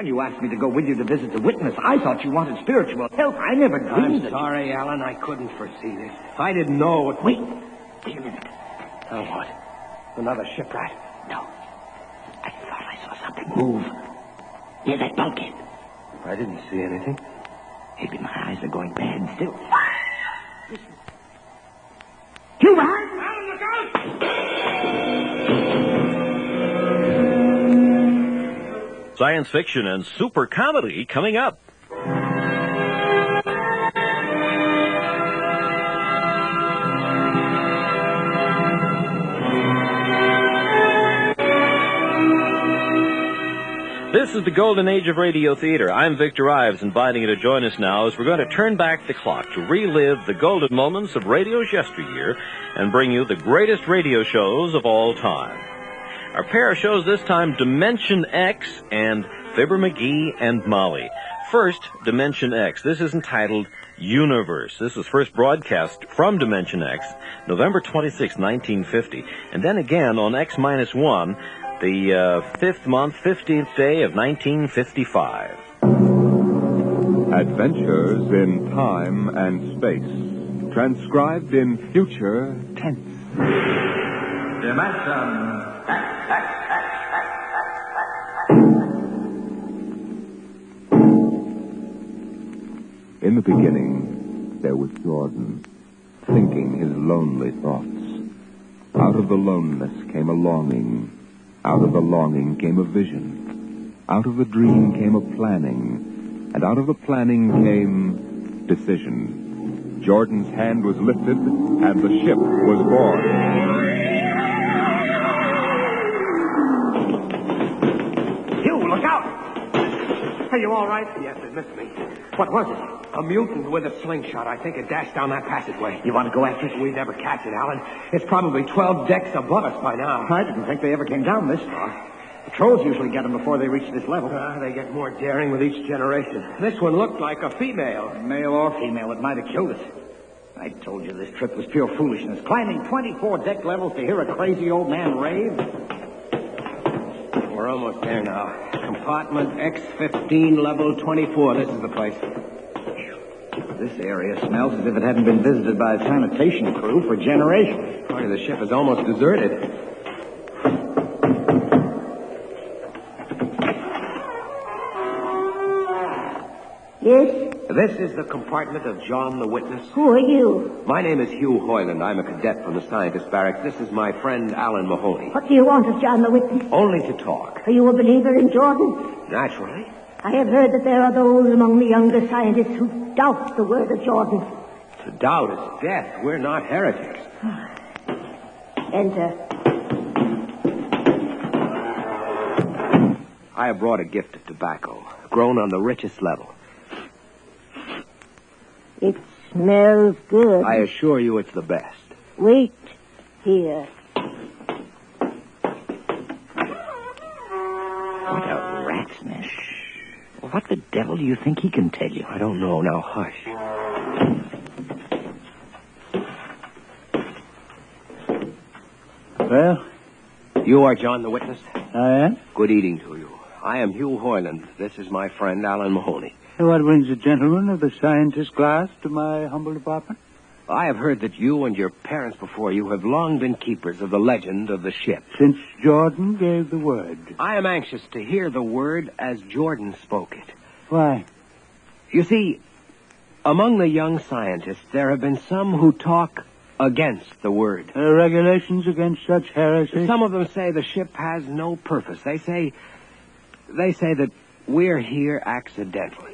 When you asked me to go with you to visit the witness, I thought you wanted spiritual help. I never dreamed I'm sorry, Alan. I couldn't foresee this. I didn't know what... Wait a minute. Oh, what? Another shipwreck? No. I thought I saw something move. Near that bulkhead. I didn't see anything. Maybe my eyes are going bad still. Listen. You behind? Alan, look out! Science fiction and super comedy coming up. This is the golden age of radio theater. I'm Victor Ives, inviting you to join us now as we're going to turn back the clock to relive the golden moments of radio's yesteryear and bring you the greatest radio shows of all time. Our pair of shows this time, Dimension X and Fibber McGee and Molly. First, Dimension X. This is entitled Universe. This was first broadcast from Dimension X, November 26, 1950. And then again on X-1, the 5th month, 15th day of 1955. Adventures in time and space, transcribed in future tense. Dimension. In the beginning, there was Jordan, thinking his lonely thoughts. Out of the loneliness came a longing. Out of the longing came a vision. Out of the dream came a planning. And out of the planning came decision. Jordan's hand was lifted, and the ship was born. You, look out! Are you all right? Yes, it missed me. What was it? A mutant with a slingshot. I think it dashed down that passageway. You want to go after it? We never catch it, Alan. It's probably 12 decks above us by now. I didn't think they ever came down this far. Patrols usually get them before they reach this level. They get more daring with each generation. This one looked like a female. Male or female, it might have killed us. I told you this trip was pure foolishness. Climbing 24 deck levels to hear a crazy old man rave. We're almost there now. Compartment X-15, level 24. This is the place. This area smells as if it hadn't been visited by a sanitation crew for generations. Part of the ship is almost deserted. Yes? This is the compartment of John the Witness. Who are you? My name is Hugh Hoyland. I'm a cadet from the scientist barracks. This is my friend Alan Mahoney. What do you want of John the Witness? Only to talk. Are you a believer in Jordan? Naturally. I have heard that there are those among the younger scientists who doubt the word of Jordan. To doubt is death. We're not heretics. Enter. I have brought a gift of tobacco, grown on the richest level. It smells good. I assure you it's the best. Wait here. What a rat's nest. What the devil do you think he can tell you? I don't know. Now, hush. Well? You are John the Witness? I am? Good eating to you. I am Hugh Hoyland. This is my friend Alan Mahoney. What brings the gentleman of the scientist class to my humble apartment? I have heard that you and your parents before you have long been keepers of the legend of the ship. Since Jordan gave the word. I am anxious to hear the word as Jordan spoke it. Why? You see, among the young scientists, there have been some who talk against the word. Regulations against such heresy? Some of them say the ship has no purpose. They say that we're here accidentally.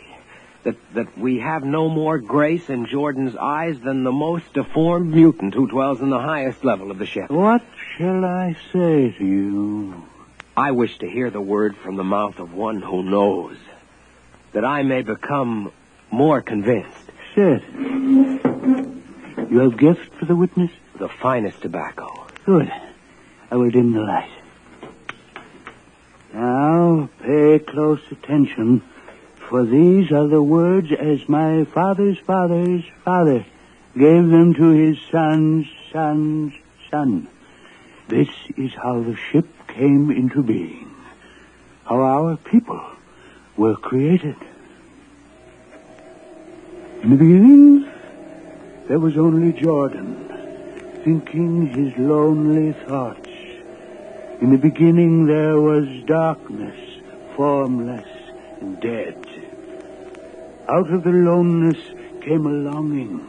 That we have no more grace in Jordan's eyes than the most deformed mutant who dwells in the highest level of the ship. What shall I say to you? I wish to hear the word from the mouth of one who knows, that I may become more convinced. Sit. You have gift for the witness? The finest tobacco. Good. I will dim the light. Now, pay close attention, for these are the words as my father's father's father gave them to his son's son's son. This is how the ship came into being. How our people were created. In the beginning, there was only Jordan, thinking his lonely thoughts. In the beginning, there was darkness, formless and dead. Out of the loneliness came a longing.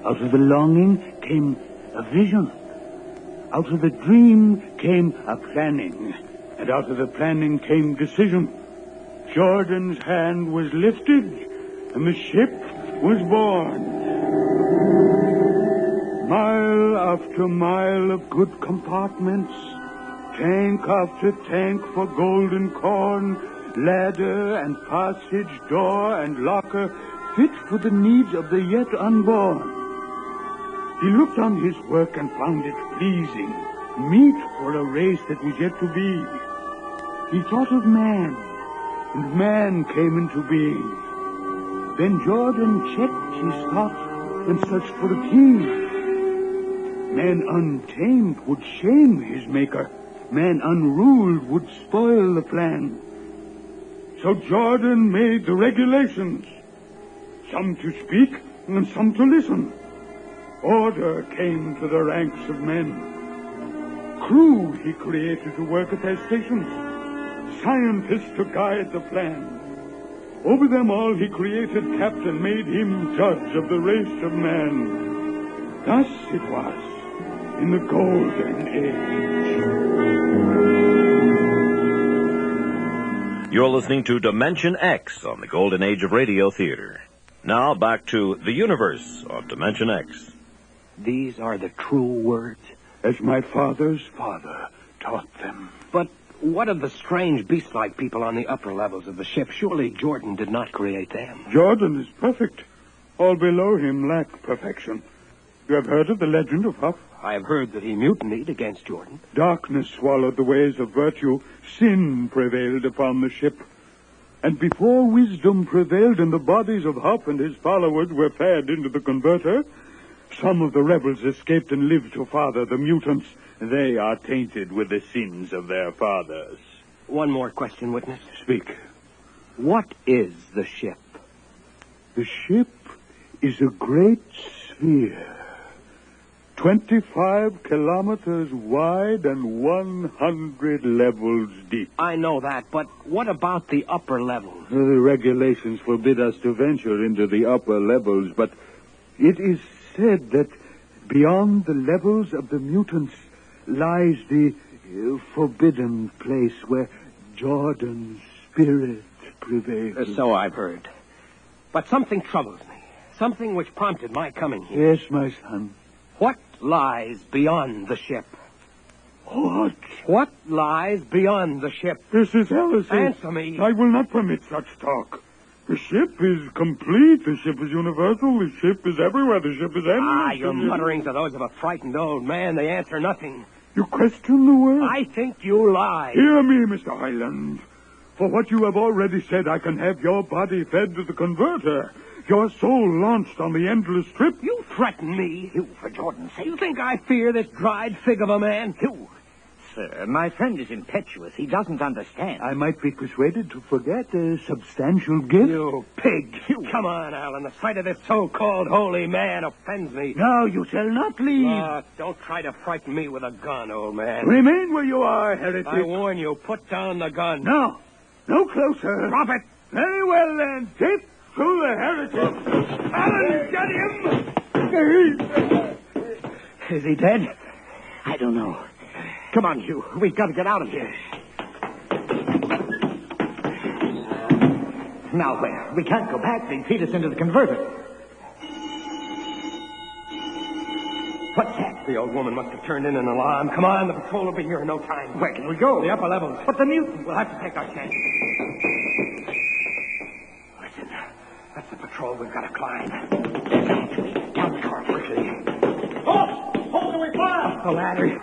Out of the longing came a vision. Out of the dream came a planning. And out of the planning came decision. Jordan's hand was lifted, and the ship was born. Mile after mile of good compartments, tank after tank for golden corn, ladder and passage, door and locker, fit for the needs of the yet unborn. He looked on his work and found it pleasing, meet for a race that was yet to be. He thought of man, and man came into being. Then Jordan checked his thought and searched for a key. Man untamed would shame his maker. Man unruled would spoil the plan. So Jordan made the regulations, some to speak and some to listen. Order came to the ranks of men. Crew he created to work at their stations, scientists to guide the plan. Over them all he created captain, made him judge of the race of man. Thus it was in the Golden Age. You're listening to Dimension X on the Golden Age of Radio Theater. Now back to the universe on Dimension X. These are the true words? As my father's father taught them. But what of the strange beast-like people on the upper levels of the ship? Surely Jordan did not create them. Jordan is perfect. All below him lack perfection. You have heard of the legend of Huff? I have heard that he mutinied against Jordan. Darkness swallowed the ways of virtue. Sin prevailed upon the ship. And before wisdom prevailed and the bodies of Huff and his followers were fed into the converter, some of the rebels escaped and lived to father the mutants. They are tainted with the sins of their fathers. One more question, witness. Speak. What is the ship? The ship is a great sphere. 25 kilometers wide and 100 levels deep. I know that, but what about the upper levels? The regulations forbid us to venture into the upper levels, but it is said that beyond the levels of the mutants lies the forbidden place where Jordan's spirit prevails. So I've heard. But something troubles me. Something which prompted my coming here. Yes, my son. What lies beyond the ship? What? What lies beyond the ship? This is heresy. Answer me. I will not permit such talk. The ship is complete. The ship is universal. The ship is everywhere. The ship is endless. Your mutterings are those of a frightened old man. They answer nothing. You question the word? I think you lie. Hear me, Mr. Highland. For what you have already said, I can have your body fed to the converter. Your soul launched on the endless trip. You threaten me. You, for Jordan's sake. You think I fear this dried fig of a man? You. Sir, my friend is impetuous. He doesn't understand. I might be persuaded to forget a substantial gift. You pig. You. Come on, Alan. The sight of this so-called holy man offends me. No, you shall not leave. Don't try to frighten me with a gun, old man. Remain where you are, heretic. I warn you, put down the gun. No. No closer. Drop it. Very well, then. Take to the heretic. Alan, get him! Is he dead? I don't know. Come on, Hugh. We've got to get out of here. Now where? We can't go back. They'd feed us into the converter. What's that? The old woman must have turned in an alarm. Come on, the patrol will be here in no time. Where can we go? The upper levels. But the mutant. We'll have to take our chances. Listen, that's the patrol we've got to climb. Down the car quickly. Halt! Hold, we climb! The ladder.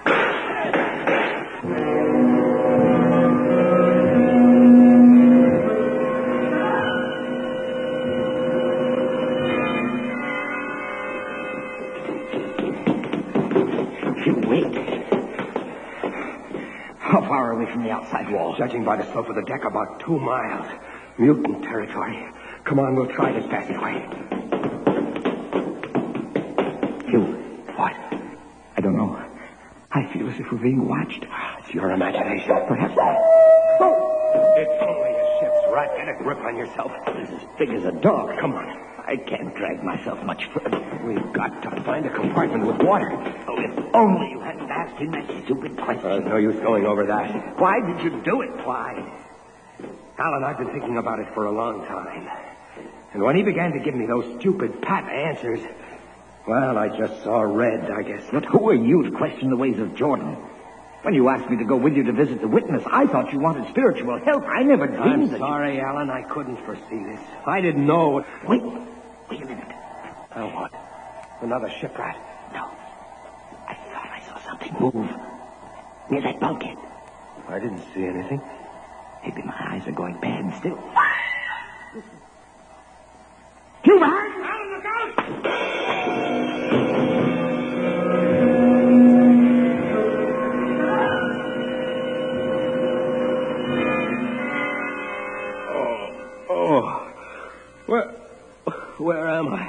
How far are we from the outside wall? Judging by the slope of the deck, about 2 miles. Mutant territory. Come on, we'll try this passageway. Hugh, What? I don't know. I feel as if we're being watched. It's your imagination. Perhaps not. It's only a ship's rat. Get a grip on yourself. This is as big as a dog. Come on. I can't drag myself much further. We've got to find a compartment with water. Oh, if only you hadn't asked him that stupid question. There's no use going over that. Why did you do it? Why? Alan, I've been thinking about it for a long time. And when he began to give me those stupid pat answers, well, I just saw red, I guess. But who are you to question the ways of Jordan? When you asked me to go with you to visit the witness, I thought you wanted spiritual help. I never dreamed I'm that... sorry, Alan. I couldn't foresee this. I didn't know. Wait a minute. Oh, what? Another shipwreck? No. I thought I saw something move near that bulkhead. I didn't see anything. Maybe my eyes are going bad still. You behind? Alan, look out! Where am I?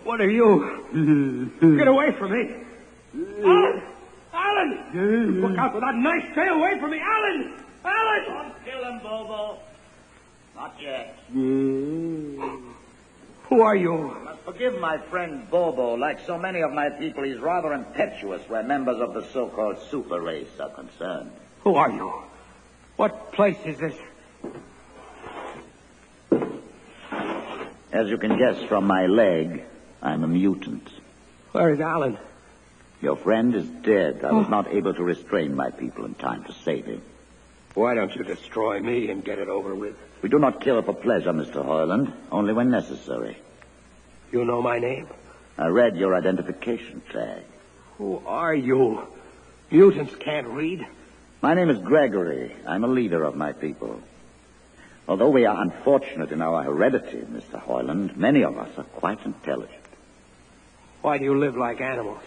What are you? Get away from me! Alan! Alan! Look out for that knife! Stay away from me! Alan! Alan! Don't kill him, Bobo. Not yet. Who are you? Must forgive my friend Bobo. Like so many of my people, he's rather impetuous where members of the so-called super race are concerned. Who are you? What place is this? As you can guess from my leg, I'm a mutant. Where is Alan? Your friend is dead. I was not able to restrain my people in time to save him. Why don't you destroy me and get it over with? We do not kill for pleasure, Mr. Hoyland, only when necessary. You know my name? I read your identification tag. Who are you? Mutants can't read. My name is Gregory. I'm a leader of my people. Although we are unfortunate in our heredity, Mr. Hoyland, many of us are quite intelligent. Why do you live like animals?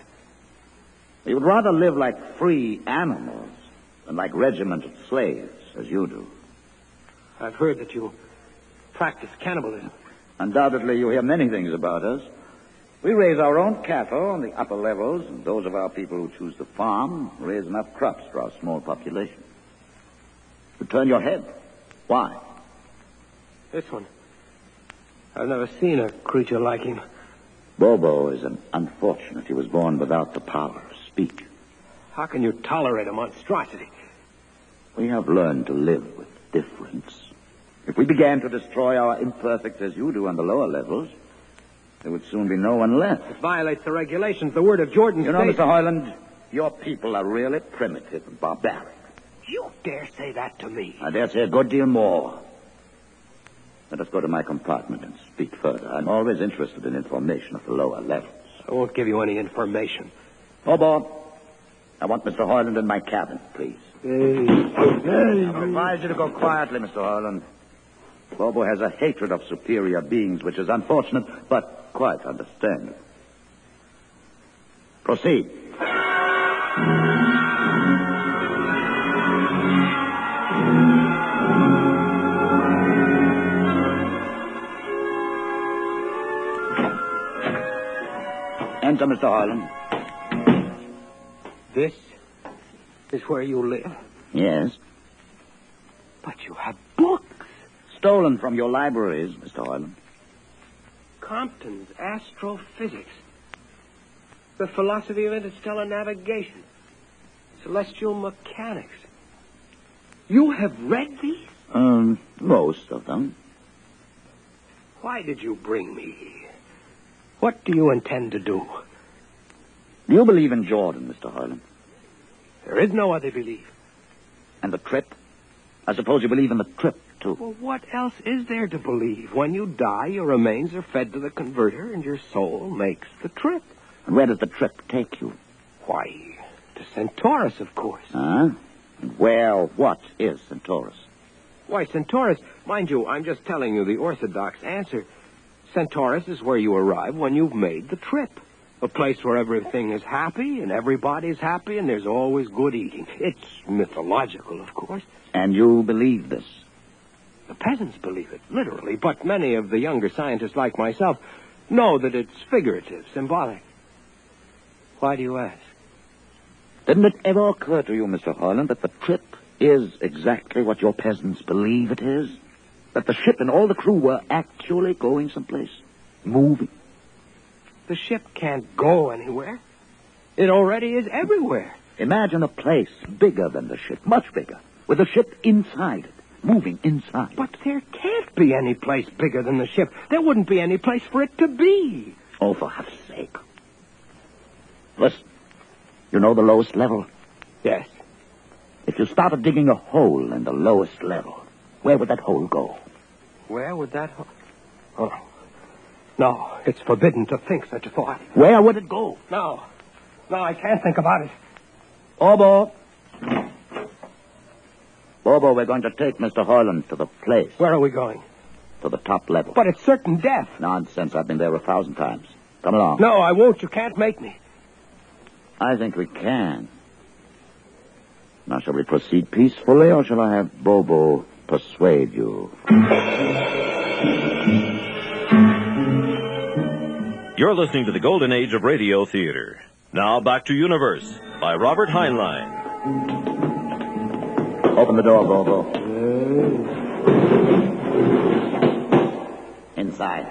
We would rather live like free animals than like regimented slaves, as you do. I've heard that you practice cannibalism. Undoubtedly, you hear many things about us. We raise our own cattle on the upper levels, and those of our people who choose to farm raise enough crops for our small population. You turn your head. Why? This one. I've never seen a creature like him. Bobo is an unfortunate. He was born without the power to speak. How can you tolerate a monstrosity? We have learned to live with difference. If we began to destroy our imperfects as you do on the lower levels, there would soon be no one left. It violates the regulations. The word of Jordan You know, states... Mr. Hoyland, your people are really primitive and barbaric. You dare say that to me? I dare say a good deal more. Let us go to my compartment and speak further. I'm always interested in information of the lower levels. I won't give you any information. Bobo, I want Mr. Hoyland in my cabin, please. I advise you to go quietly, Mr. Hoyland. Bobo has a hatred of superior beings, which is unfortunate, but quite understandable. Proceed. Enter, Mr. Hoyland. This is where you live? Yes. But you have books. Stolen from your libraries, Mr. Hoyland. Compton's Astrophysics. The Philosophy of Interstellar Navigation. Celestial Mechanics. You have read these? Most of them. Why did you bring me here? What do you intend to do? Do you believe in Jordan, Mr. Hoyland? There is no other belief. And the trip? I suppose you believe in the trip, too. Well, what else is there to believe? When you die, your remains are fed to the converter, and your soul makes the trip. And where does the trip take you? Why, to Centaurus, of course. Huh? And what is Centaurus? Why, Centaurus, mind you, I'm just telling you the orthodox answer. Centaurus is where you arrive when you've made the trip. A place where everything is happy and everybody's happy and there's always good eating. It's mythological, of course. And you believe this? The peasants believe it, literally, but many of the younger scientists like myself know that it's figurative, symbolic. Why do you ask? Didn't it ever occur to you, Mr. Hoyland, that the trip is exactly what your peasants believe it is? That the ship and all the crew were actually going someplace? Moving? The ship can't go anywhere. It already is everywhere. Imagine a place bigger than the ship, much bigger, with the ship inside it, moving inside. But there can't be any place bigger than the ship. There wouldn't be any place for it to be. Oh, for heaven's sake. Listen, you know the lowest level? Yes. If you started digging a hole in the lowest level, where would that hole go? Where would that hole... Oh, no, it's forbidden to think such a thought. Where would it go? No, I can't think about it. Bobo. Bobo, we're going to take Mr. Hoyland to the place. Where are we going? To the top level. But it's certain death. Nonsense. I've been there 1,000 times. Come along. No, I won't. You can't make me. I think we can. Now, shall we proceed peacefully, or shall I have Bobo persuade you? You're listening to the Golden Age of Radio Theater. Now back to Universe by Robert Heinlein. Open the door, Bobo. Inside.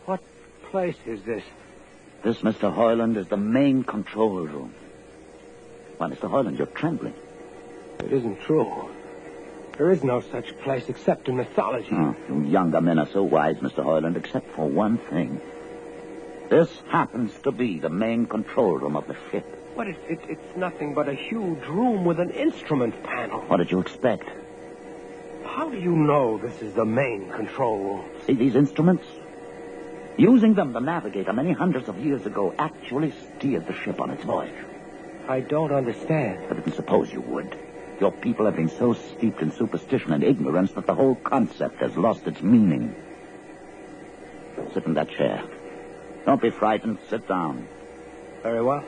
What place is this? This, Mr. Hoyland, is the main control room. Why, Mr. Hoyland, you're trembling. It isn't true. There is no such place except in mythology. Oh, you younger men are so wise, Mr. Hoyland, except for one thing. This happens to be the main control room of the ship. But it's nothing but a huge room with an instrument panel. What did you expect? How do you know this is the main control room? See these instruments? Using them, the navigator, many hundreds of years ago, actually steered the ship on its voyage. I don't understand. I didn't suppose you would. Your people have been so steeped in superstition and ignorance that the whole concept has lost its meaning. Sit in that chair. Don't be frightened. Sit down. Very well.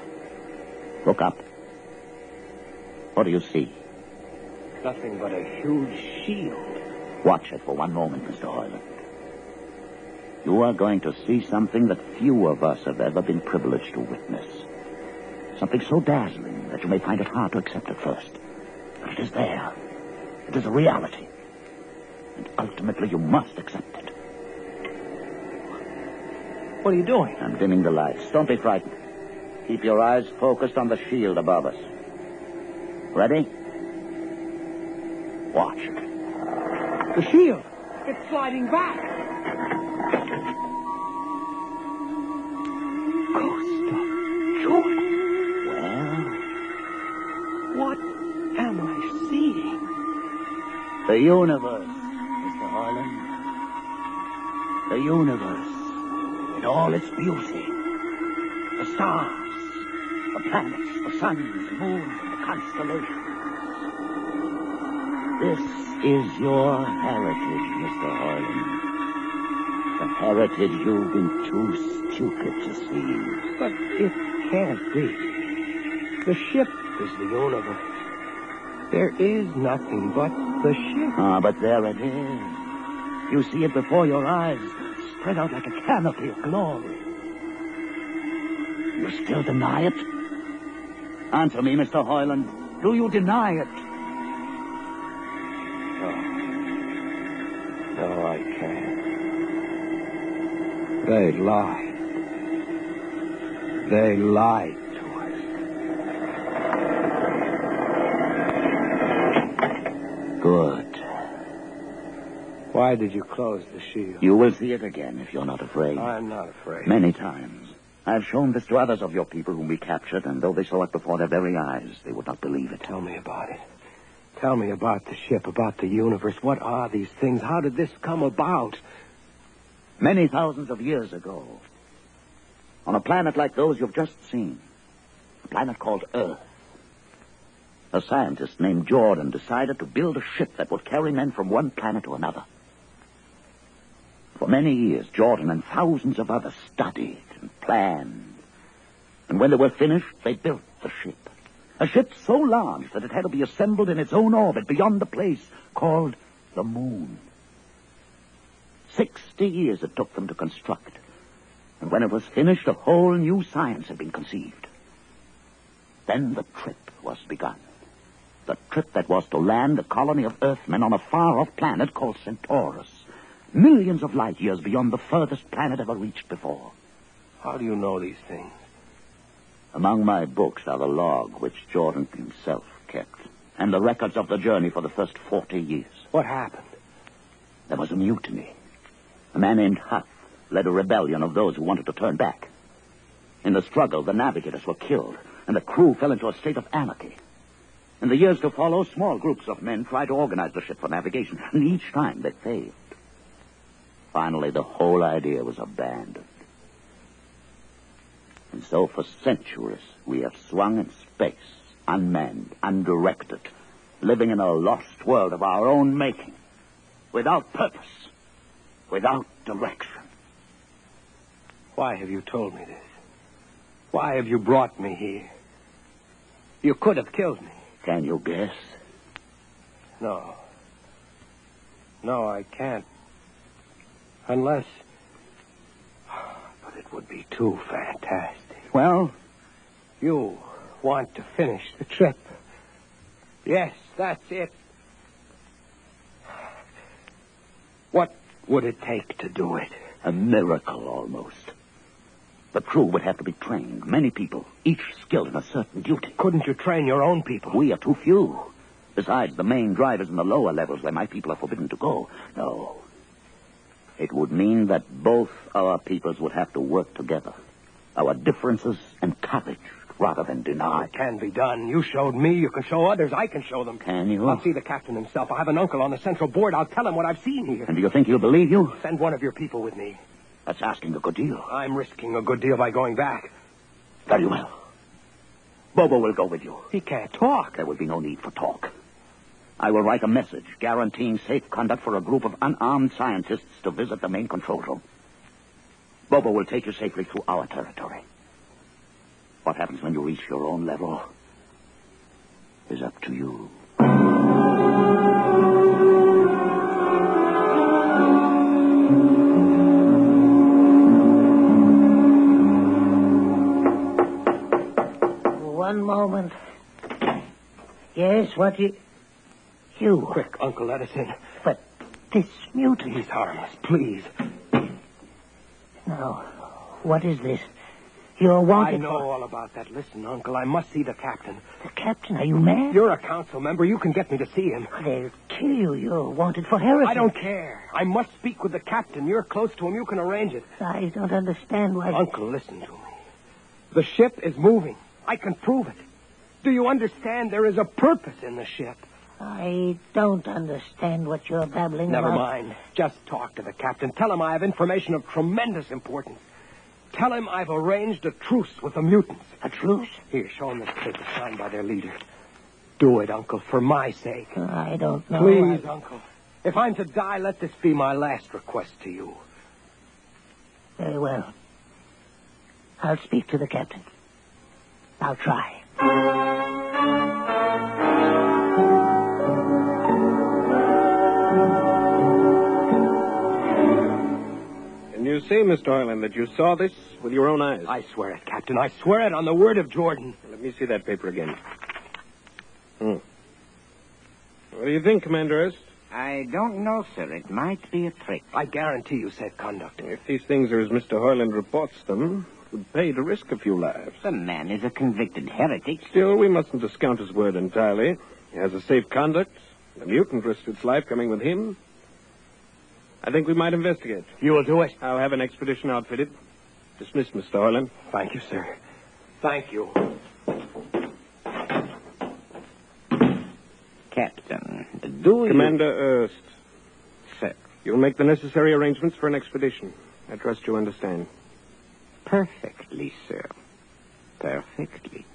Look up. What do you see? Nothing but a huge shield. Watch it for one moment, Mr. Hoyland. You are going to see something that few of us have ever been privileged to witness. Something so dazzling that you may find it hard to accept at first. But it is there. It is a reality. And ultimately you must accept it. What are you doing? I'm dimming the lights. Don't be frightened. Keep your eyes focused on the shield above us. Ready? Watch. The shield. It's sliding back. Ghost of Jordan. Well, What am I seeing? the universe, Mr. Hoyland. The universe in all its beauty. The stars, the planets, the suns, the moons, and the constellations. This is your heritage, Mr. Hoyland. The heritage you've been too stupid to see. But it can't be. The ship is the universe. There is nothing but the ship. Ah, but there it is. You see it before your eyes, spread out like a canopy of glory. You still deny it? Answer me, Mr. Hoyland. Do you deny it? No, I can't. They lied. They lied to us. Good. Why did you close the shield? You will see it again if you're not afraid. I'm not afraid. Many times. I've shown this to others of your people whom we captured, and though they saw it before their very eyes, they would not believe it. Tell me about it. Tell me about the ship, about the universe. What are these things? How did this come about? Many thousands of years ago, on a planet like those you've just seen, a planet called Earth, a scientist named Jordan decided to build a ship that would carry men from one planet to another. For many years, Jordan and thousands of others studied and planned. And when they were finished, they built the ship. A ship so large that it had to be assembled in its own orbit beyond the place called the moon. 60 years it took them to construct. And when it was finished, a whole new science had been conceived. Then the trip was begun. The trip that was to land a colony of Earthmen on a far-off planet called Centaurus. Millions of light years beyond the furthest planet ever reached before. How do you know these things? Among my books are the log which Jordan himself kept, and the records of the journey for the first 40 years. What happened? There was a mutiny. A man named Huff led a rebellion of those who wanted to turn back. In the struggle, the navigators were killed, and the crew fell into a state of anarchy. In the years to follow, small groups of men tried to organize the ship for navigation, and each time they failed. Finally, the whole idea was abandoned. And so for centuries, we have swung in space, unmanned, undirected, living in a lost world of our own making, without purpose, without direction. Why have you told me this? Why have you brought me here? You could have killed me. Can you guess? No. No, I can't. Unless... But it would be too fantastic. Well? You want to finish the trip. Yes, that's it. What would it take to do it? A miracle, almost. The crew would have to be trained. Many people, each skilled in a certain duty. Couldn't you train your own people? We are too few. Besides, the main drivers in the lower levels where my people are forbidden to go. No. It would mean that both our peoples would have to work together. Our differences encouraged rather than denied. It can be done. You showed me. You can show others. I can show them. Can you? I'll see the captain himself. I have an uncle on the central board. I'll tell him what I've seen here. And do you think he'll believe you? Send one of your people with me. That's asking a good deal. I'm risking a good deal by going back. Very well. Bobo will go with you. He can't talk. There will be no need for talk. I will write a message guaranteeing safe conduct for a group of unarmed scientists to visit the main control room. Bobo will take you safely through our territory. What happens when you reach your own level is up to you. One moment. Yes, what you... You. Quick, Uncle, let us in. But this mutiny... He's harmless, please. Now, what is this? You're wanted I know all about that. Listen, Uncle, I must see the captain. The captain? Are you mad? You're a council member. You can get me to see him. They'll kill you. You're wanted for heresy. I don't care. I must speak with the captain. You're close to him. You can arrange it. I don't understand why... Uncle, listen to me. The ship is moving. I can prove it. Do you understand? There is a purpose in the ship. I don't understand what you're babbling Never about. mind. Just talk to the captain. Tell him I have information of tremendous importance. Tell him I've arranged a truce with the mutants. A truce? Here, show him this paper signed by their leader. Do it, Uncle, for my sake. I don't know. Please, Uncle. If I'm to die, let this be my last request to you. Very well. I'll speak to the captain. I'll try. Can you say, Mr. Hoyland, that you saw this with your own eyes? I swear it, Captain. I swear it on the word of Jordan. Let me see that paper again. What do you think, Commander Erst? I don't know, sir. It might be a trick. I guarantee you safe conduct. If these things are as Mr. Hoyland reports them, it would pay to risk a few lives. The man is a convicted heretic. Still, we mustn't discount his word entirely. He has a safe conduct. The mutant risked its life coming with him. I think we might investigate. You will do it? I'll have an expedition outfitted. Dismissed, Mr. Hoyland. Thank you, sir. Thank you. Captain, do you... Commander Erst. Sir. You'll make the necessary arrangements for an expedition. I trust you understand. Perfectly, sir. Perfectly.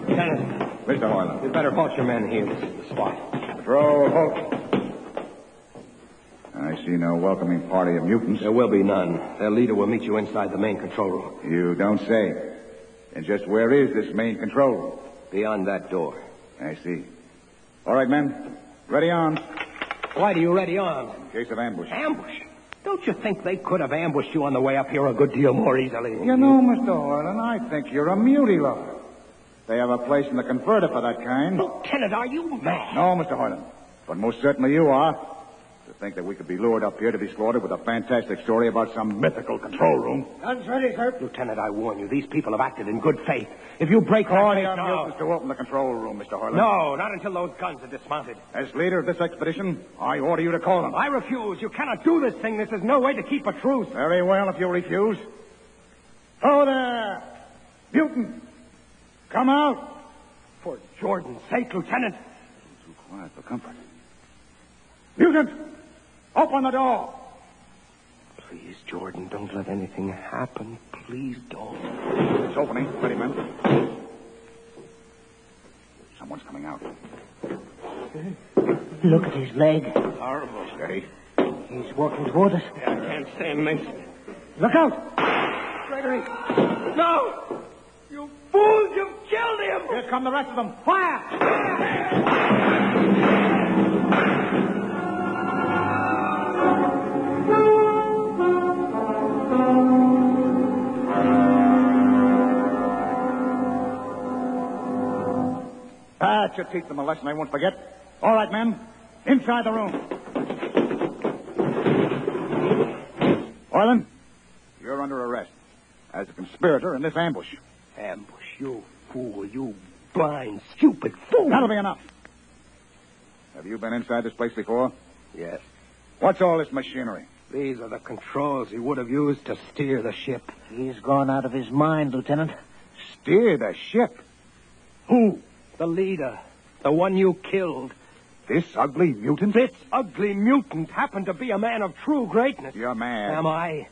Lieutenant, Mr. Hoyland. you better halt your men here. This is the spot. Patrol, halt. I see no welcoming party of mutants. There will be none. Their leader will meet you inside the main control room. You don't say. And just where is this main control room? Beyond that door. I see. All right, men. Ready on. Why do you ready on? In case of ambush. Ambush? Don't you think they could have ambushed you on the way up here a good deal more easily? You know, Mr. Hoyland, I think you're a mutie lover. They have a place in the converter for that kind. Lieutenant, are you mad? No, Mr. Hoyland. But most certainly you are. To think that we could be lured up here to be slaughtered with a fantastic story about some mythical control room. Guns ready, sir. Lieutenant, I warn you, these people have acted in good faith. If you break that Order faith your now... mutants to open the control room, Mr. Hoyland. No, not until those guns are dismounted. As leader of this expedition, I order you to call them. I refuse. You cannot do this thing. This is no way to keep a truce. Very well, if you refuse. Oh, there! Mutant! Come out! For Jordan's sake, Lieutenant. Too quiet for comfort. Mutant! Open the door! Please, Jordan, don't let anything happen. Please don't. It's opening. Ready, men. Someone's coming out. Look at his leg. Horrible. Steady. He's walking toward us. I can't stand this. Look out! Gregory! No! You fools! You've killed him! Here come the rest of them. Fire! That should teach them a lesson they won't forget. All right, men. Inside the room. Orland, you're under arrest as a conspirator in this ambush. Ambush, you fool, you blind, stupid fool. That'll be enough. Have you been inside this place before? Yes. What's all this machinery? These are the controls he would have used to steer the ship. He's gone out of his mind, Lieutenant. Steer the ship? Who? The leader. The one you killed. This ugly mutant? This ugly mutant happened to be a man of true greatness. You're mad. Am I?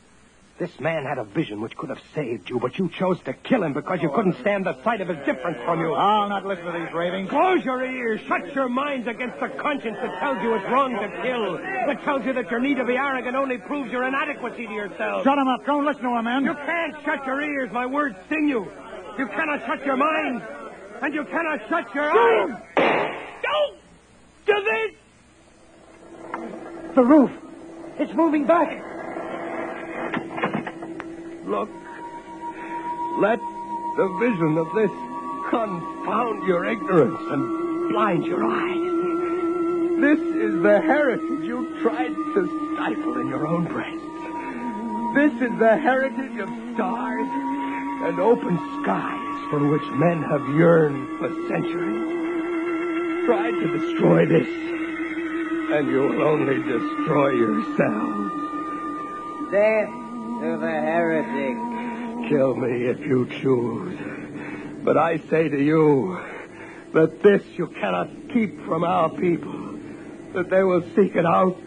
This man had a vision which could have saved you, but you chose to kill him because you couldn't stand the sight of his difference from you. I'll not listen to these ravings. Close your ears. Shut your minds against the conscience that tells you it's wrong to kill. That tells you that your need to be arrogant only proves your inadequacy to yourself. Shut him up. Don't listen to him, man. You can't shut your ears. My words sting you. You cannot shut your mind. And you cannot shut your eyes. Don't do this. The roof. It's moving back. Look. Let the vision of this confound your ignorance and blind your eyes. This is the heritage you tried to stifle in your own breast. This is the heritage of stars and open skies for which men have yearned for centuries. Try to destroy this, and you will only destroy yourselves. Death to the heretic. Kill me if you choose. But I say to you that this you cannot keep from our people. That they will seek it out,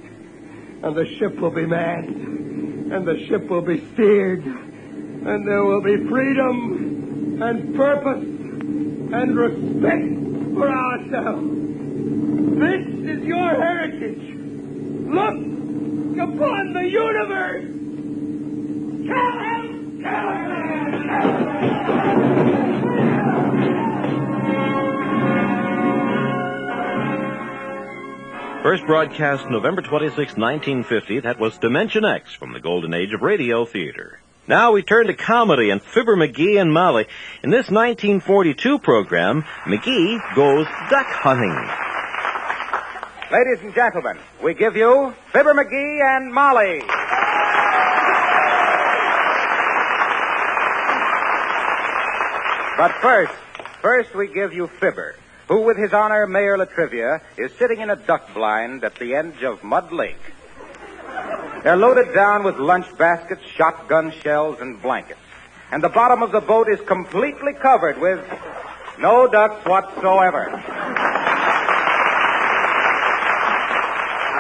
and the ship will be manned, and the ship will be steered, and there will be freedom and purpose and respect for ourselves. This is your heritage. Look upon the universe. Kill him! Kill him! First broadcast November 26, 1950. That was Dimension X from the golden age of radio theater. Now we turn to comedy and Fibber McGee and Molly. In this 1942 program, McGee goes duck hunting. Ladies and gentlemen, we give you Fibber McGee and Molly. But first we give you Fibber, who with his honor Mayor Latrivia is sitting in a duck blind at the edge of Mud Lake. They're loaded down with lunch baskets, shotgun shells, and blankets. And the bottom of the boat is completely covered with no ducks whatsoever. Now,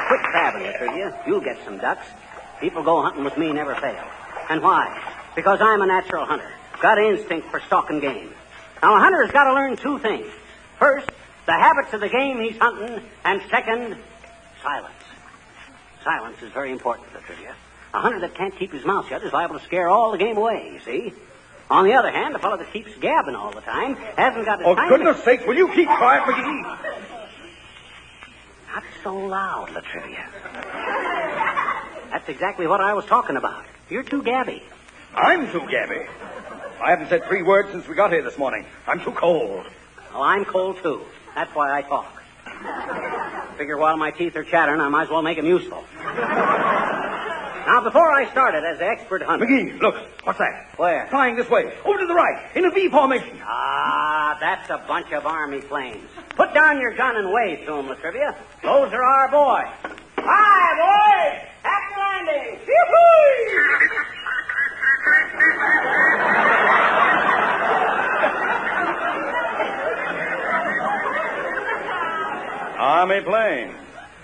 quit crabbing, Latrivia. You'll get some ducks. People go hunting with me never fail. And why? Because I'm a natural hunter. Got an instinct for stalking game. Now, a hunter's got to learn two things. First, the habits of the game he's hunting, and second, silence. Silence is very important, Latrivia. A hunter that can't keep his mouth shut is liable to scare all the game away, you see? On the other hand, a fellow that keeps gabbing all the time hasn't got his Oh, time... goodness sakes, will you keep quiet, McGee? Not so loud, Latrivia. That's exactly what I was talking about. You're too gabby. I'm too gabby. I haven't said 3 words since we got here this morning. I'm too cold. Well, I'm cold, too. That's why I talk. Figure while my teeth are chattering, I might as well make them useful. Now, before I started as the expert hunter... McGee, look. What's that? Where? Flying this way. Over to the right. In a V formation. Ah, that's a bunch of Army planes. Put down your gun and wave to them, Latrivia. Those are our boys. Hi, boys! Happy landing! Yoo-hoo! Army plane.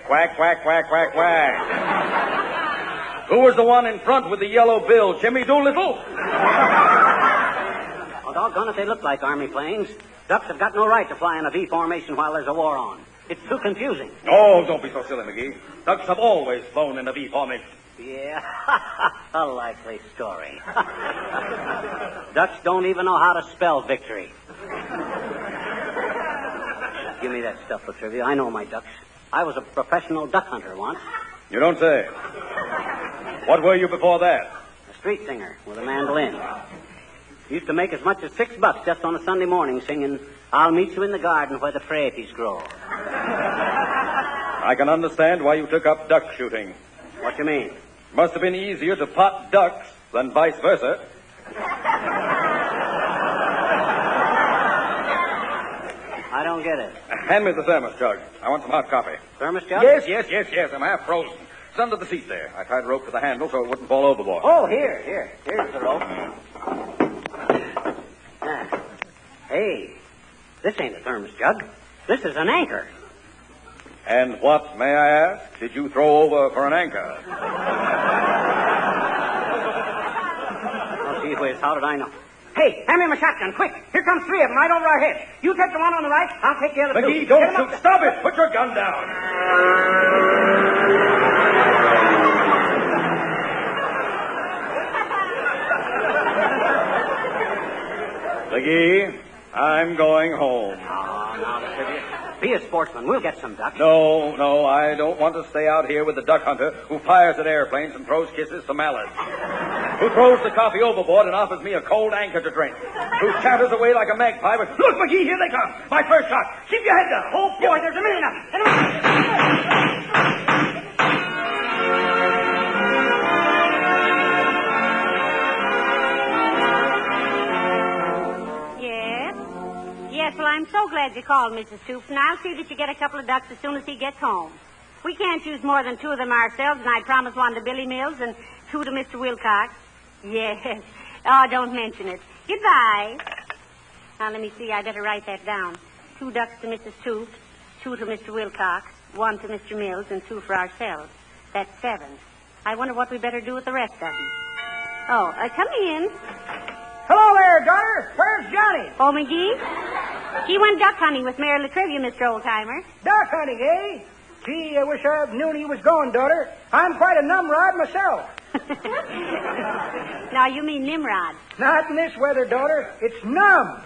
Quack, quack, quack, quack, quack. Who was the one in front with the yellow bill? Jimmy Doolittle? Oh, doggone it, they look like Army planes. Ducks have got no right to fly in a V formation while there's a war on. It's too confusing. Oh, don't be so silly, McGee. Ducks have always flown in a V formation. Yeah, a likely story. Ducks don't even know how to spell victory. Give me that stuff, Latrivia. I know my ducks. I was a professional duck hunter once. You don't say. What were you before that? A street singer with a mandolin. Used to make as much as $6 just on a Sunday morning singing, "I'll meet you in the garden where the frappies grow." I can understand why you took up duck shooting. What you mean? Must have been easier to pot ducks than vice versa. I don't get it. Hand me the thermos jug. I want some hot coffee. Thermos jug? Yes. I'm half frozen. It's under the seat there. I tied a rope to the handle so it wouldn't fall overboard. Oh, here. Here's the rope. Hey, this ain't a thermos jug. This is an anchor. And what, may I ask, did you throw over for an anchor? Oh, gee whiz, how did I know? Hey, hand me my shotgun, quick. Here comes 3 of them right over our heads. You take the one on the right, I'll take the other 2. McGee, don't shoot. Stop it. Put your gun down. McGee, I'm going home. Oh, now, Latrivia, be a sportsman. We'll get some ducks. No, I don't want to stay out here with the duck hunter who fires at airplanes and throws kisses to mallards. Who throws the coffee overboard and offers me a cold anchor to drink. Who chatters away like a magpie with, "Look, McGee, here they come. My first shot. Keep your head down." Oh, boy, there's a million of them. Yes, well, I'm so glad you called, Mrs. Stoops, and I'll see that you get a couple of ducks as soon as he gets home. We can't use more than 2 of them ourselves, and I promised 1 to Billy Mills and 2 to Mr. Wilcox. Yes. Oh, don't mention it. Goodbye. Now, let me see. I better write that down. 2 ducks to Mrs. Stoops, 2 to Mr. Wilcox, 1 to Mr. Mills, and 2 for ourselves. That's 7. I wonder what we better do with the rest of them. Oh, come in. Hello there, daughter. Where's Johnny? Oh, McGee? He went duck hunting with Mary Latrivia, Mr. Oldtimer. Duck hunting, eh? Gee, I wish I known he was gone, daughter. I'm quite a numrod myself. Now, you mean Nimrod. Not in this weather, daughter. It's numb.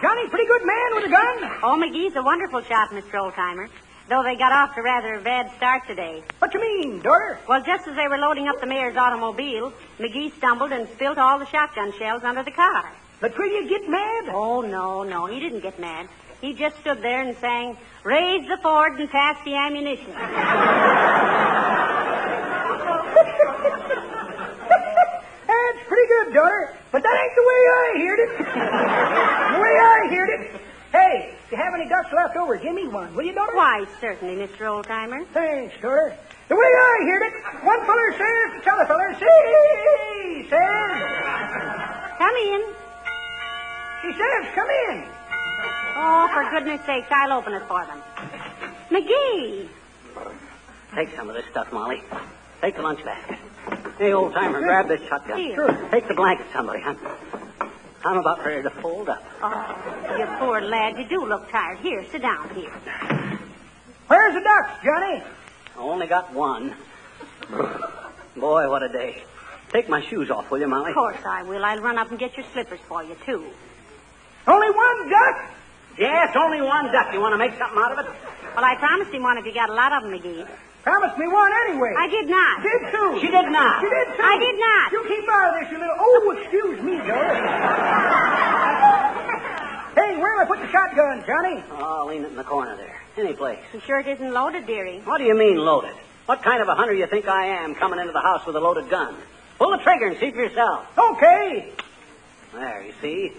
Johnny, pretty good man with a gun. Oh, McGee's a wonderful shot, Mr. Oldtimer. Though they got off to rather a bad start today. What you mean, daughter? Well, just as they were loading up the mayor's automobile, McGee stumbled and spilled all the shotgun shells under the car. Latrivia get mad? Oh, no, he didn't get mad. He just stood there and sang, "Raise the Ford and pass the ammunition." That's pretty good, daughter. But that ain't the way I heard it. The way I heard it. Hey, if you have any ducks left over, give me one, will you, daughter? Why, certainly, Mr. Oldtimer. Thanks, daughter. The way I heard it, one feller says to t'other feller, "See," says. Come in. She says, "Come in." Oh, for goodness sakes, I'll open it for them. McGee! Take some of this stuff, Molly. Take the lunch bag. Hey, Oldtimer, grab this shotgun. Here. Sure. Take the blanket, somebody. I'm about ready to fold up. Oh, you poor lad. You do look tired. Here, sit down here. Where's pairs of ducks, Johnny? I only got one. Boy, what a day. Take my shoes off, will you, Molly? Of course I will. I'll run up and get your slippers for you, too. Only one duck? Yes, only one duck. You want to make something out of it? Well, I promised him one if you got a lot of them, McGee. Promised me one anyway. I did not. Did too. She did not. She did too. I did not. You keep out of this, you little... Oh, excuse me, Joe. Hey, where'll I put the shotgun, Johnny? Oh, I'll lean it in the corner there. Any place. You sure it isn't loaded, dearie? What do you mean, loaded? What kind of a hunter you think I am coming into the house with a loaded gun? Pull the trigger and see for yourself. Okay. There, you see?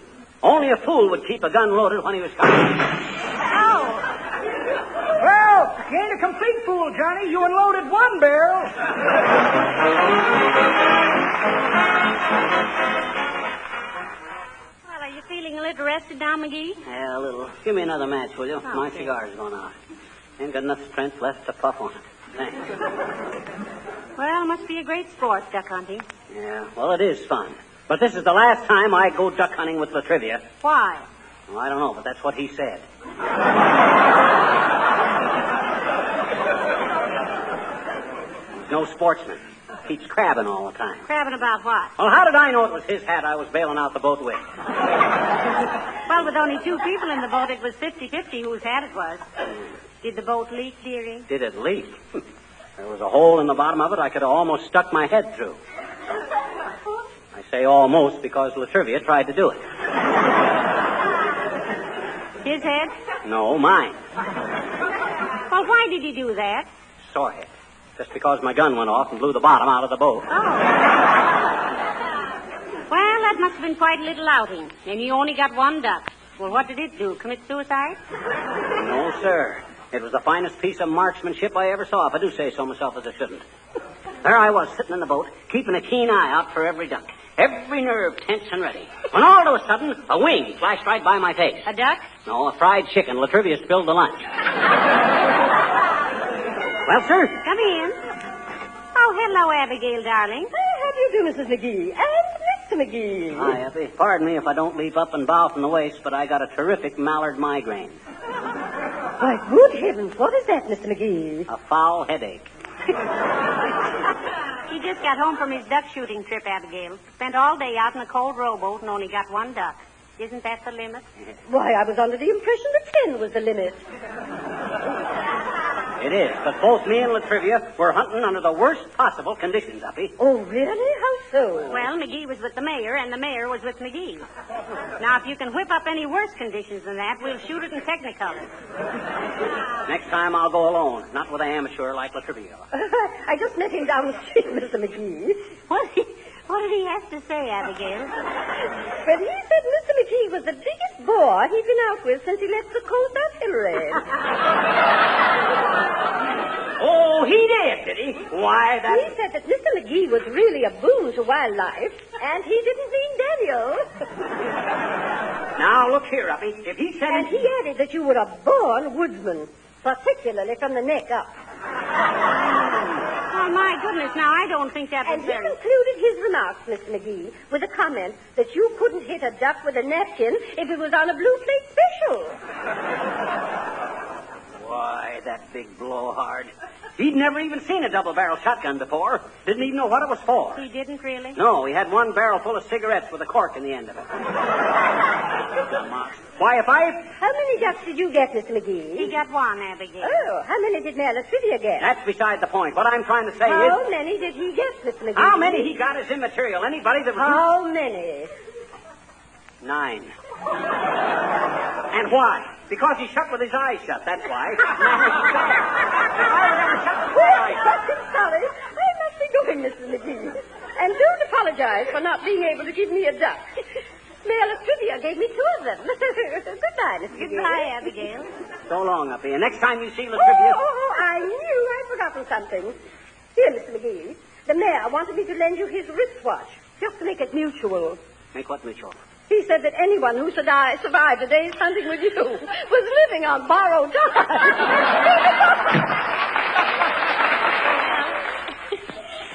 Only a fool would keep a gun loaded when he was coming. Oh. Well, you ain't a complete fool, Johnny. You unloaded one barrel. Well, are you feeling a little rested now, McGee? Yeah, a little. Give me another match, will you? Okay. My cigar's going out. Ain't got enough strength left to puff on it. Thanks. Well, must be a great sport, duck hunting. Yeah, well, it is fun. But this is the last time I go duck hunting with Latrivia. Why? Well, I don't know, but that's what he said. No sportsman. Keeps crabbing all the time. Crabbing about what? Well, how did I know it was his hat I was bailing out the boat with? Well, with only two people in the boat, it was 50-50 whose hat it was. Did the boat leak, dearie? Did it leak? There was a hole in the bottom of it I could have almost stuck my head through. I say almost because Latrivia tried to do it. His head? No, mine. Well, why did he do that? Sore head. Just because my gun went off and blew the bottom out of the boat. Oh. Well, that must have been quite a little outing. And you only got one duck. Well, what did it do? Commit suicide? No, sir. It was the finest piece of marksmanship I ever saw, if I do say so myself as I shouldn't. There I was, sitting in the boat, keeping a keen eye out for every duck. Every nerve tense and ready. When all of a sudden, a wing flashed right by my face. A duck? No, a fried chicken. Latrivia spilled the lunch. Well, sir? Come in. Oh, hello, Abigail, darling. How do you do, Mrs. McGee? And Mr. McGee. Hi, Effie. Pardon me if I don't leap up and bow from the waist, but I got a terrific mallard migraine. Why, good heavens, what is that, Mr. McGee? A foul headache. He just got home from his duck shooting trip, Abigail. Spent all day out in a cold rowboat and only got one duck. Isn't that the limit? Why, I was under the impression that 10 was the limit. It is, but both me and Latrivia were hunting under the worst possible conditions, Uppy. Oh, really? How so? Well, McGee was with the mayor, and the mayor was with McGee. Now, if you can whip up any worse conditions than that, we'll shoot it in Technicolor. Next time I'll go alone, not with an amateur like Latrivia. I just met him down the street, Mr. McGee. What did he have to say, Abigail? Well, he said Mr. McGee was the biggest bore he'd been out with since he left the coast artillery. Oh, he did he? Why, that... He said that Mr. McGee was really a boon to wildlife, and he didn't mean Daniel. Now, look here, Uppy. If he said... And he added that you were a born woodsman, particularly from the neck up. Oh, my goodness, now, I don't think that was And he very... concluded his remarks, Mr. McGee, with a comment that you couldn't hit a duck with a napkin if it was on a blue plate special. Why, that big blowhard. He'd never even seen a double-barrel shotgun before. Didn't even know what it was for. He didn't really? No, he had one barrel full of cigarettes with a cork in the end of it. Why, if I... How many ducks did you get, Mr. McGee? He got one, Abigail. Oh, how many did Mayor Latrivia get? That's beside the point. What I'm trying to say How is... many did he get, Mr. McGee? How many he got is immaterial. Anybody that was... How many? 9. And why? Because he shut with his eyes shut, that's why. If I was ever shut with my eyes shut... I'm sorry. I must be going, Mr. McGee. And don't apologize for not being able to give me a duck. Mayor Latrivia gave me 2 of them. Goodbye, Mr. McGee. Goodbye, Abigail. So long, Uppy. And next time you see Latrivia... Oh, I knew I'd forgotten something. Here, Mr. McGee. The mayor wanted me to lend you his wristwatch, just to make it mutual. Make what mutual? He said that anyone who survived a day's hunting with you was living on borrowed time.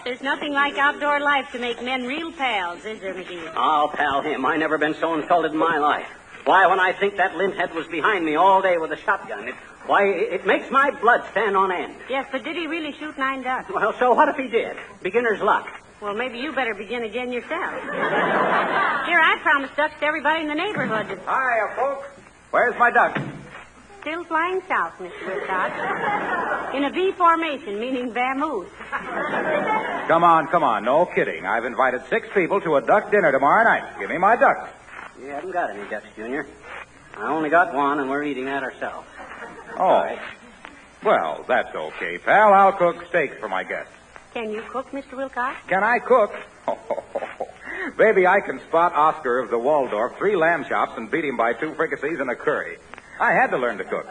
There's nothing like outdoor life to make men real pals, is there, McGee? I'll pal him. I never been so insulted in my life. Why, when I think that linthead was behind me all day with a shotgun, it makes my blood stand on end. Yes, but did he really shoot 9 ducks? Well, so what if he did? Beginner's luck. Well, maybe you better begin again yourself. Here, I promised ducks to everybody in the neighborhood. Hiya, folks. Where's my duck? Still flying south, Mr. Wilcox. In a V formation, meaning vamoose. Come on. No kidding. I've invited 6 people to a duck dinner tomorrow night. Give me my duck. You haven't got any ducks, Junior. I only got one, and we're eating that ourselves. Oh. Well, that's okay, pal. I'll cook steaks for my guests. Can you cook, Mr. Wilcox? Can I cook? Baby, I can spot Oscar of the Waldorf 3 lamb chops and beat him by 2 fricassees and a curry. I had to learn to cook.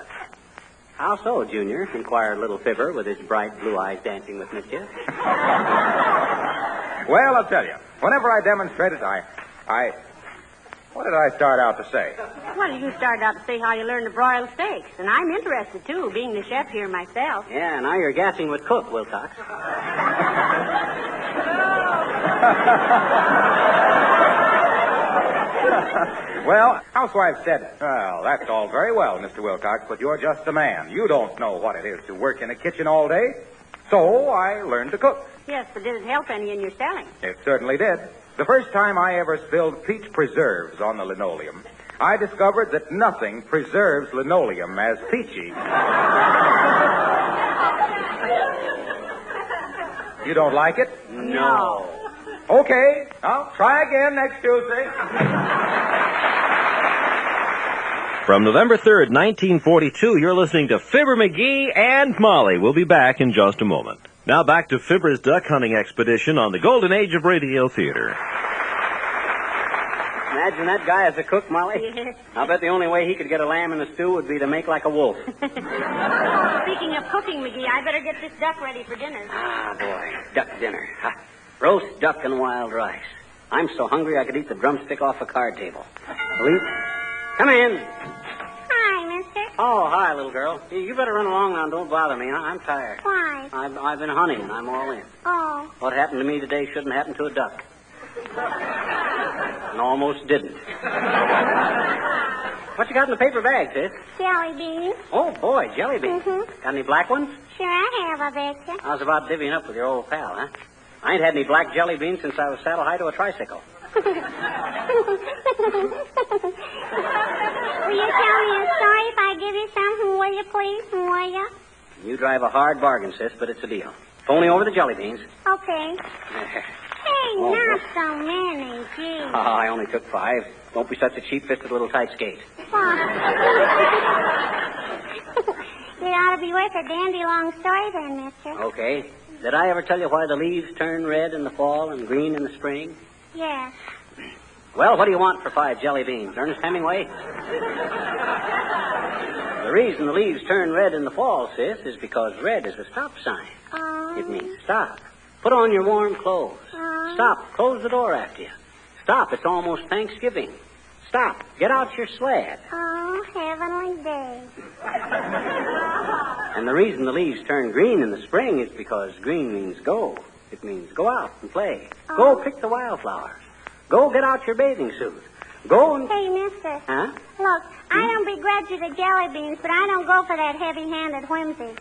How so, Junior? Inquired little Fibber with his bright blue eyes dancing with mischief. Well, I'll tell you. Whenever I demonstrated, what did I start out to say? Well, you started out to say how you learned to broil steaks, and I'm interested, too, being the chef here myself. Yeah, now you're gassing with cook, Wilcox. Well, housewife said, well, that's all very well, Mr. Wilcox, but you're just a man. You don't know what it is to work in a kitchen all day. So I learned to cook. Yes, but did it help any in your selling? It certainly did. The first time I ever spilled peach preserves on the linoleum, I discovered that nothing preserves linoleum as peachy. You don't like it? No. Okay, I'll try again next Tuesday. From November 3rd, 1942, you're listening to Fibber McGee and Molly. We'll be back in just a moment. Now back to Fibber's duck hunting expedition on the golden age of radio theater. Imagine that guy as a cook, Molly. Yes. I'll bet the only way he could get a lamb in the stew would be to make like a wolf. Speaking of cooking, McGee, I better get this duck ready for dinner. Ah, boy, duck dinner. Ha. Roast duck and wild rice. I'm so hungry I could eat the drumstick off a card table. Believe? Come in. Hi, mister. Oh, hi, little girl. You better run along now and don't bother me. I'm tired. Why? I've been hunting and I'm all in. Oh. What happened to me today shouldn't happen to a duck. And almost didn't. What you got in the paper bag, sis? Jelly beans. Oh, boy, jelly beans. Mm-hmm. Got any black ones? Sure I have, I betcha. How's about divvying up with your old pal, huh? I ain't had any black jelly beans since I was saddle high to a tricycle. Will you tell me a story if I give you something, will you, please? Will you? You drive a hard bargain, sis, but it's a deal. Phony over the jelly beans. Okay. Hey, Oh, not so many, gee. I only took 5. Don't be such a cheap-fisted little tight skate. It ought to be worth a dandy long story then, mister. Okay. Did I ever tell you why the leaves turn red in the fall and green in the spring? Yes. Well, what do you want for 5 jelly beans? Ernest Hemingway? The reason the leaves turn red in the fall, sis, is because red is a stop sign. It means stop. Put on your warm clothes. Stop. Close the door after you. Stop. It's almost Thanksgiving. Stop. Get out your sled. Oh, heavenly day. And the reason the leaves turn green in the spring is because green means go. It means go out and play. Go pick the wildflowers. Go get out your bathing suit. Go and... Hey, mister. Huh? Look, I don't begrudge you the jelly beans, but I don't go for that heavy-handed whimsy.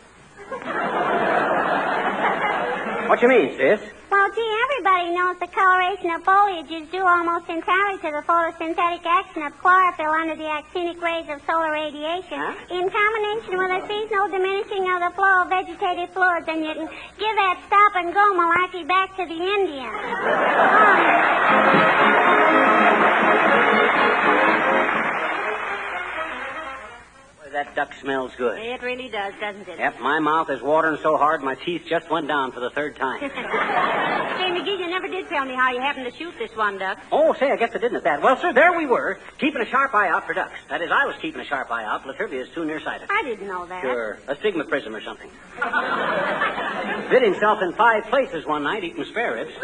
What you mean, sis? Well, gee, everybody knows the coloration of foliage is due almost entirely to the photosynthetic action of chlorophyll under the actinic rays of solar radiation, in combination with a seasonal diminishing of the flow of vegetative fluids, and you can give that stop and go malarkey back to the Indians. That duck smells good. It really does, doesn't it? Yep, my mouth is watering so hard my teeth just went down for the 3rd time. Say, McGee, you never did tell me how you happened to shoot this one duck. Oh, say, I guess I didn't at that. Well, sir, there we were, keeping a sharp eye out for ducks. That is, I was keeping a sharp eye out. Latrivia is too nearsighted. I didn't know that. Sure, astigmatism or something. Bit himself in 5 places one night eating spare ribs.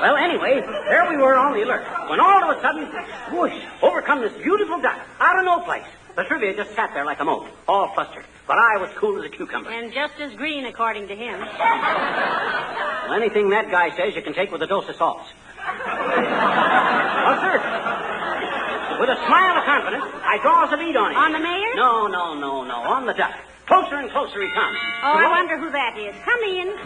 Well, anyway, there we were on the alert, when all of a sudden, whoosh, over come this beautiful duck, out of no place. The trivia just sat there like a moat, all flustered, but I was cool as a cucumber. And just as green, according to him. Well, anything that guy says you can take with a dose of salt. Well, sir, With a smile of confidence, I draws a lead on him. On the mayor? No. On the duck. Closer and closer he comes. Oh, I wonder who that is. Come in.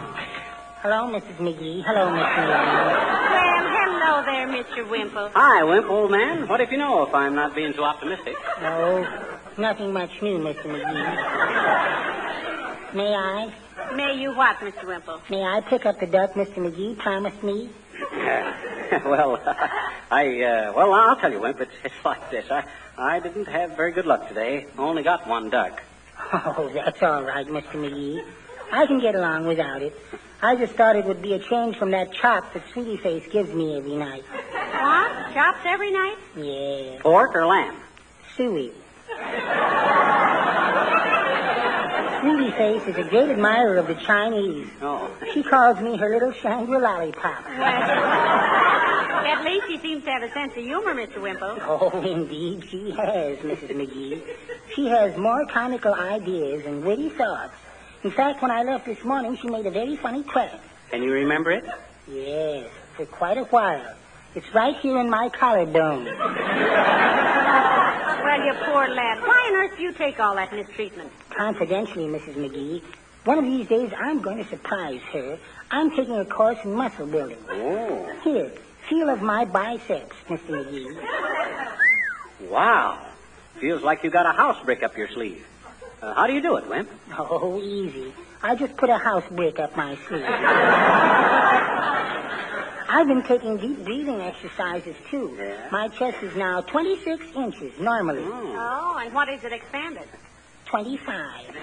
Hello, Mrs. McGee. Hello, Miss Leanne. Well, hello there, Mr. Wimple. Hi, Wimp, old man. What if you know if I'm not being too optimistic? No, nothing much new, Mr. McGee. May I? May you what, Mr. Wimple? May I pick up the duck Mr. McGee promised me? Well, I'll tell you, Wimp, it's like this. I didn't have very good luck today. Only got one duck. Oh, that's all right, Mr. McGee. I can get along without it. I just thought it would be a change from that chop that Sweetie Face gives me every night. What? Chops every night? Yeah. Pork or lamb? Suey. Sweetie Face is a great admirer of the Chinese. Oh. She calls me her little Shangri-La lollipop. At least she seems to have a sense of humor, Mr. Wimple. Oh, indeed, she has, Mrs. McGee. She has more comical ideas and witty thoughts. In fact, when I left this morning, she made a very funny crack. Can you remember it? Yes, for quite a while. It's right here in my collarbone. Well, you poor lad. Why on earth do you take all that mistreatment? Confidentially, Mrs. McGee, one of these days I'm going to surprise her. I'm taking a course in muscle building. Oh. Here, feel of my biceps, Mr. McGee. Wow. Feels like you got a house brick up your sleeve. How do you do it, Wimp? Oh, easy. I just put a house brick up my sleeve. I've been taking deep breathing exercises, too. Yeah? My chest is now 26 inches, normally. Oh, and what is it expanded? 25.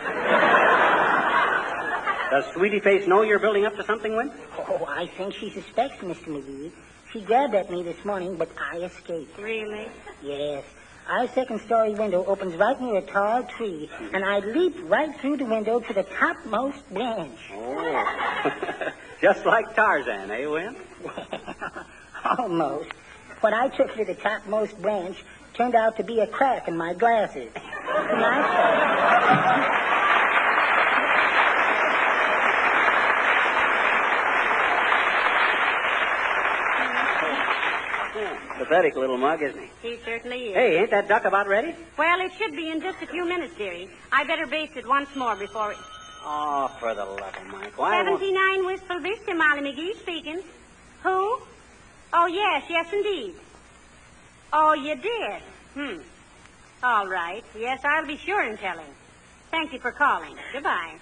Does Sweetie Face know you're building up to something, Wimp? Oh, I think she suspects, Mr. McGee. She grabbed at me this morning, but I escaped. Really? Yes. Our second-story window opens right near a tall tree, and I leaped right through the window to the topmost branch. Oh. Just like Tarzan, eh, Wimp? Almost. What I took to the topmost branch turned out to be a crack in my glasses. Pathetic little mug, isn't he? He certainly is. Hey, ain't that duck about ready? Well, it should be in just a few minutes, dearie. I better baste it once more before it... Oh, for the love of Mike. Why 79 Wistful Vista, Molly McGee speaking. Who? Oh, yes, indeed. Oh, you did? All right. Yes, I'll be sure and tell him. Thank you for calling. Goodbye.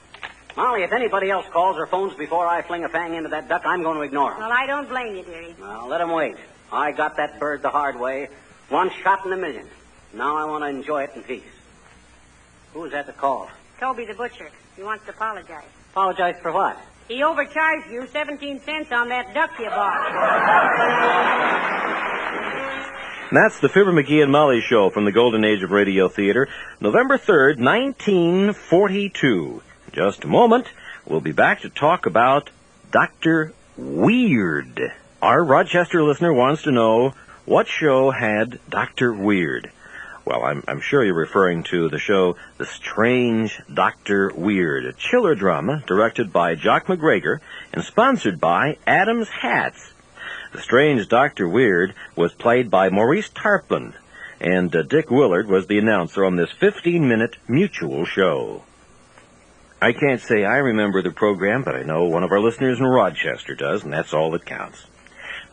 Molly, if anybody else calls or phones before I fling a fang into that duck, I'm going to ignore him. Well, I don't blame you, dearie. Well, let him wait. I got that bird the hard way. One shot in a million. Now I want to enjoy it in peace. Who was that that called? Toby the butcher. He wants to apologize. Apologize for what? He overcharged you 17 cents on that duck you bought. That's the Fibber McGee and Molly Show from the Golden Age of Radio Theater, November 3rd, 1942. In just a moment, we'll be back to talk about Dr. Weird. Our Rochester listener wants to know what show had Dr. Weird. Well, I'm sure you're referring to the show The Strange Dr. Weird, a chiller drama directed by Jock McGregor and sponsored by Adams Hats. The Strange Dr. Weird was played by Maurice Tarplin, and Dick Willard was the announcer on this 15-minute mutual show. I can't say I remember the program, but I know one of our listeners in Rochester does, and that's all that counts.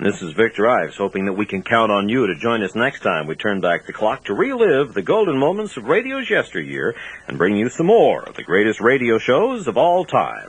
This is Victor Ives, hoping that we can count on you to join us next time we turn back the clock to relive the golden moments of radio's yesteryear and bring you some more of the greatest radio shows of all time.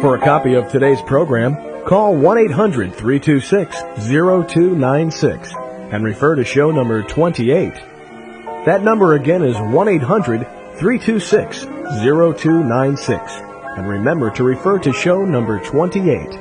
For a copy of today's program, call 1-800-326-0296 and refer to show number 28. That number again is 1-800-326-0296. And remember to refer to show number 28.